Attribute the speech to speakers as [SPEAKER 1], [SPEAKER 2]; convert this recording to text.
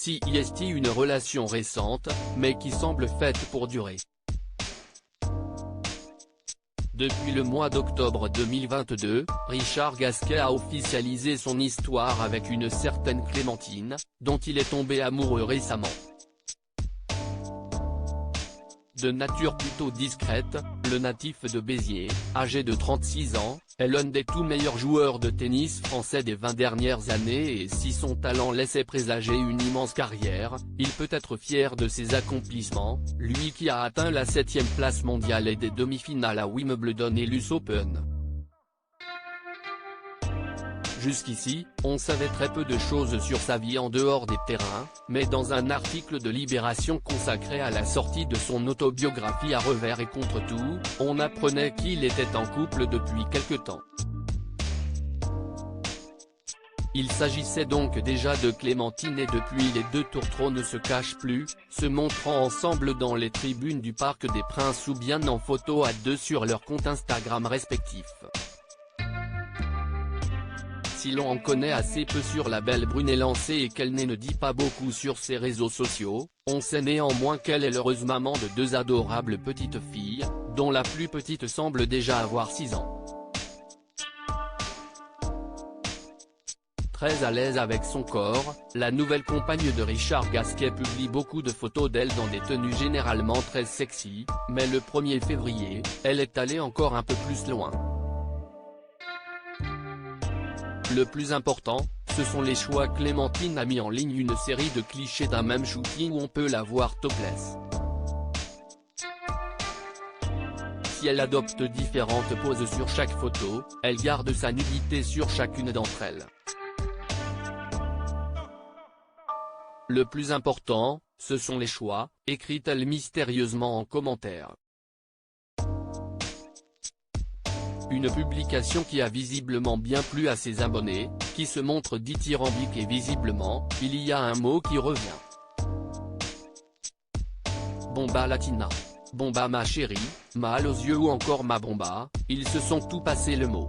[SPEAKER 1] Si est une relation récente, mais qui semble faite pour durer. Depuis le mois d'octobre 2022, Richard Gasquet a officialisé son histoire avec une certaine Clémentine, dont il est tombé amoureux récemment. De nature plutôt discrète, le natif de Béziers, âgé de 36 ans, est l'un des tout meilleurs joueurs de tennis français des 20 dernières années et si son talent laissait présager une immense carrière, il peut être fier de ses accomplissements, lui qui a atteint la 7e place mondiale et des demi-finales à Wimbledon et l'US Open. Jusqu'ici, on savait très peu de choses sur sa vie en dehors des terrains, mais dans un article de Libération consacré à la sortie de son autobiographie À revers et contre tout, on apprenait qu'il était en couple depuis quelque temps. Il s'agissait donc déjà de Clémentine et depuis les deux tourtereaux ne se cachent plus, se montrant ensemble dans les tribunes du Parc des Princes ou bien en photo à deux sur leurs comptes Instagram respectifs. Si l'on en connaît assez peu sur la belle brune élancée et qu'elle ne dit pas beaucoup sur ses réseaux sociaux, on sait néanmoins qu'elle est l'heureuse maman de deux adorables petites filles, dont la plus petite semble déjà avoir 6 ans. Très à l'aise avec son corps, la nouvelle compagne de Richard Gasquet publie beaucoup de photos d'elle dans des tenues généralement très sexy, mais le 1er février, elle est allée encore un peu plus loin. Le plus important, ce sont les choix. Clémentine a mis en ligne une série de clichés d'un même shooting où on peut la voir topless. Si elle adopte différentes poses sur chaque photo, elle garde sa nudité sur chacune d'entre elles. Le plus important, ce sont les choix, écrit-elle mystérieusement en commentaire. Une publication qui a visiblement bien plu à ses abonnés, qui se montre dithyrambique et visiblement, il y a un mot qui revient. Bomba latina. Bomba ma chérie, mal aux yeux ou encore ma bomba, ils se sont tout passé le mot.